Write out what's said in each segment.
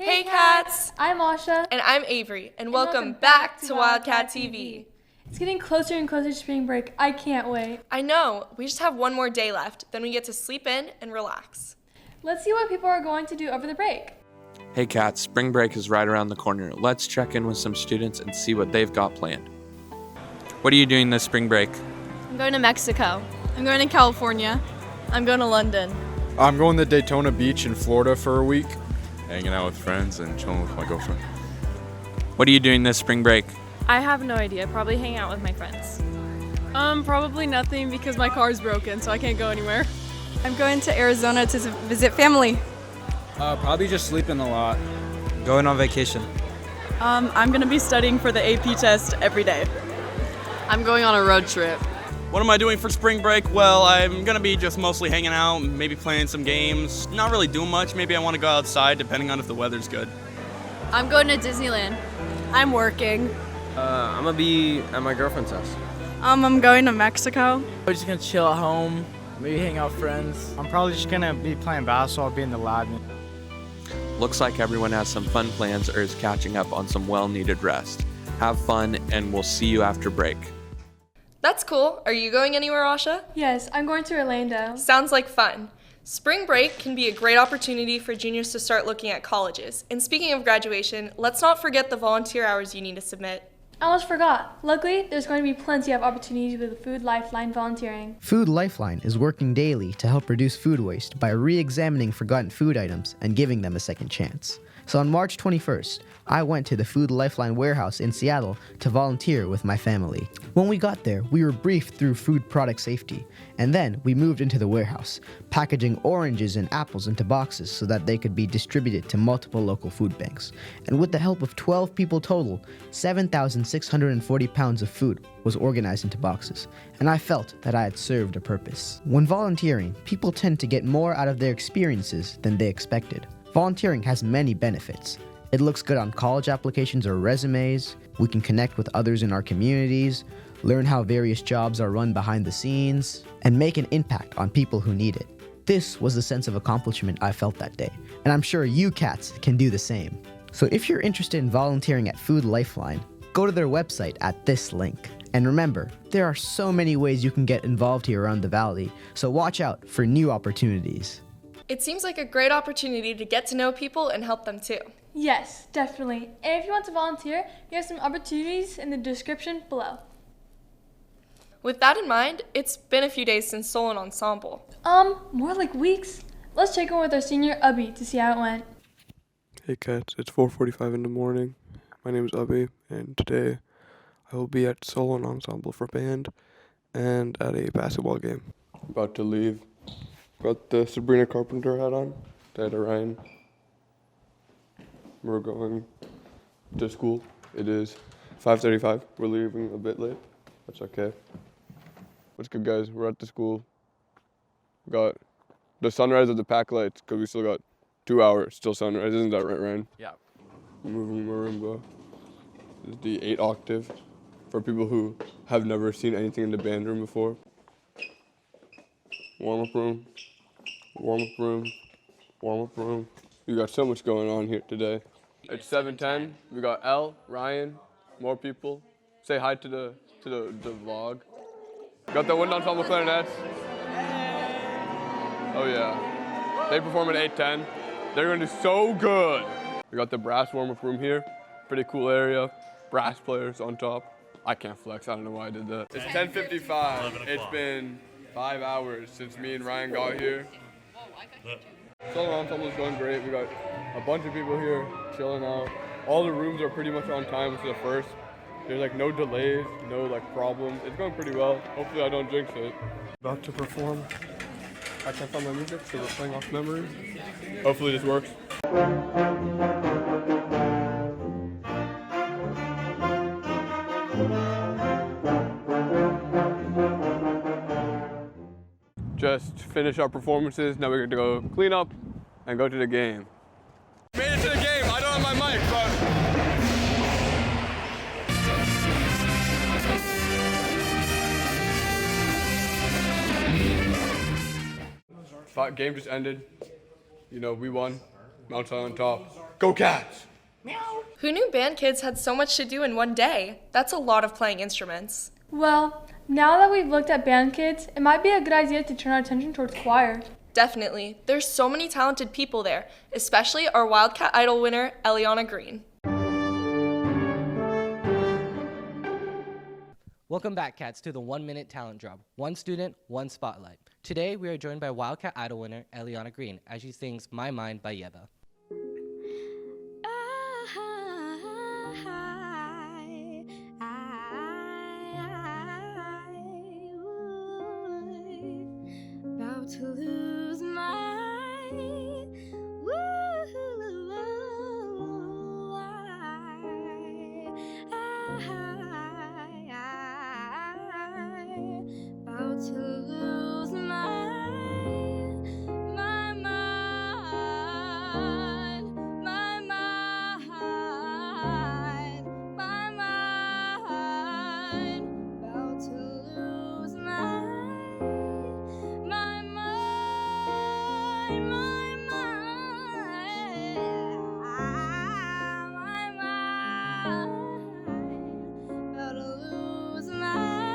Hey cats! I'm Asha. And I'm Avery, and welcome back to Wildcat TV. It's getting closer and closer to spring break. I can't wait. I know, we just have one more day left, then we get to sleep in and relax. Let's see what people are going to do over the break. Hey cats, spring break is right around the corner. Let's check in with some students and see what they've got planned. What are you doing this spring break? I'm going to Mexico. I'm going to California. I'm going to London. I'm going to Daytona Beach in Florida for a week. Hanging out with friends and chilling with my girlfriend. What are you doing this spring break? I have no idea. Probably hang out with my friends. Probably nothing because my car's broken, so I can't go anywhere. I'm going to Arizona to visit family. Probably just sleeping a lot. Going on vacation. I'm going to be studying for the AP test every day. I'm going on a road trip. What am I doing for spring break? Well, I'm gonna be just mostly hanging out, maybe playing some games. Not really doing much. Maybe I want to go outside, depending on if the weather's good. I'm going to Disneyland. I'm working. I'm gonna be at my girlfriend's house. I'm going to Mexico. We're just gonna chill at home, maybe hang out with friends. I'm probably just gonna be playing basketball, be in the lab. Looks like everyone has some fun plans or is catching up on some well-needed rest. Have fun, and we'll see you after break. That's cool. Are you going anywhere, Asha? Yes, I'm going to Orlando. Sounds like fun. Spring break can be a great opportunity for juniors to start looking at colleges. And speaking of graduation, let's not forget the volunteer hours you need to submit. I almost forgot. Luckily, there's going to be plenty of opportunities with Food Lifeline volunteering. Food Lifeline is working daily to help reduce food waste by re-examining forgotten food items and giving them a second chance. So on March 21st, I went to the Food Lifeline warehouse in Seattle to volunteer with my family. When we got there, we were briefed through food product safety, and then we moved into the warehouse, packaging oranges and apples into boxes so that they could be distributed to multiple local food banks. And with the help of 12 people total, 7,640 pounds of food was organized into boxes, and I felt that I had served a purpose. When volunteering, people tend to get more out of their experiences than they expected. Volunteering has many benefits. It looks good on college applications or resumes. We can connect with others in our communities, learn how various jobs are run behind the scenes, and make an impact on people who need it. This was the sense of accomplishment I felt that day, and I'm sure you cats can do the same. So if you're interested in volunteering at Food Lifeline, go to their website at this link. And remember, there are so many ways you can get involved here around the valley, so watch out for new opportunities. It seems like a great opportunity to get to know people and help them too. Yes, definitely. And if you want to volunteer, you have some opportunities in the description below. With that in mind, it's been a few days since solo ensemble. More like weeks. Let's check in with our senior Abhi to see how it went. Hey cats, it's 4:45 in the morning. My name is Abhi, and today I will be at solo ensemble for band and at a basketball game. About to leave. Got the Sabrina Carpenter hat on. Dad Ryan. We're going to school. It is 5:35. We're leaving a bit late. That's okay. What's good, guys? We're at the school. We got the sunrise of the pack lights because we still got 2 hours till sunrise. Isn't that right, Ryan? Yeah. Moving marimba. This is the 8 octave for people who have never seen anything in the band room before. Warm-up room. Warm-up room. Warm-up room. We got so much going on here today. It's 7:10. We got Elle, Ryan, more people. Say hi to the vlog. Got the wind ensemble clarinets. Oh yeah. They perform at 8:10. They're gonna do so good. We got the brass warm-up room here. Pretty cool area. Brass players on top. I can't flex. I don't know why I did that. It's 10:55. It's been 5 hours since me and Ryan got here. Solo ensemble is going great. We got a bunch of people here chilling out. All the rooms are pretty much on time, which is a first. There's like no delays, no like problems. It's going pretty well. Hopefully I don't jinx it. About to perform. I can't find my music, so we're playing off memory. Hopefully this works. Just finish our performances. Now we're gonna go clean up and go to the game. Made it to the game. I don't have my mic, but game just ended. You know, we won. Mount on top. Go Cats! Who knew band kids had so much to do in one day? That's a lot of playing instruments. Well, now that we've looked at band kids, it might be a good idea to turn our attention towards choir. Definitely. There's so many talented people there, especially our Wildcat Idol winner, Eliana Green. Welcome back, Cats, to the 1 Minute Talent Drop. One student, one spotlight. Today, we are joined by Wildcat Idol winner Eliana Green as she sings My Mind by Yeba. About to lose my about to lose my mind, my mind, about to lose my mind, about to lose my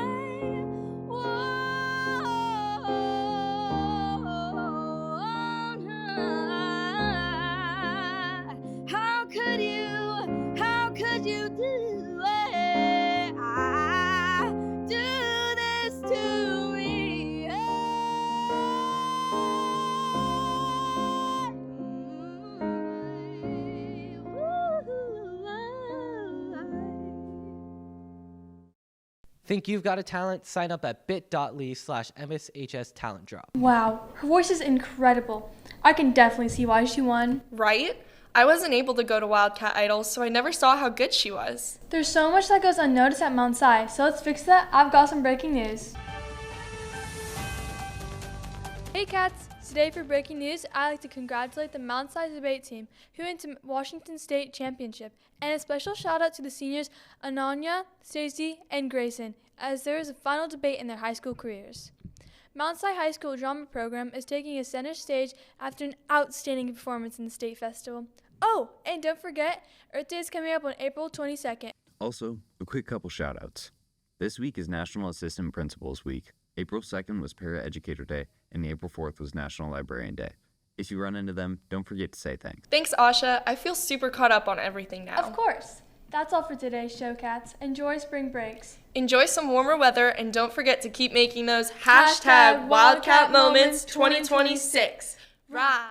how could you do it? Do this to me. Think you've got a talent? Sign up at bit.ly/MSHS Talent Drop. Wow, her voice is incredible. I can definitely see why she won. Right? I wasn't able to go to Wildcat Idol, so I never saw how good she was. There's so much that goes unnoticed at Mount Si, so let's fix that. I've got some breaking news. Hey Cats! Today for breaking news, I'd like to congratulate the Mount Si debate team who went to Washington State Championship, and a special shout out to the seniors Ananya, Stacey, and Grayson, as there is a final debate in their high school careers. Mount Si High School Drama Program is taking a center stage after an outstanding performance in the state festival. Oh, and don't forget, Earth Day is coming up on April 22nd. Also, a quick couple shout-outs. This week is National Assistant Principals Week. April 2nd was Para-Educator Day, and April 4th was National Librarian Day. If you run into them, don't forget to say thanks. Thanks, Asha. I feel super caught up on everything now. Of course. That's all for today's show, Cats. Enjoy spring breaks. Enjoy some warmer weather, and don't forget to keep making those #WildcatMoments2026. Rah!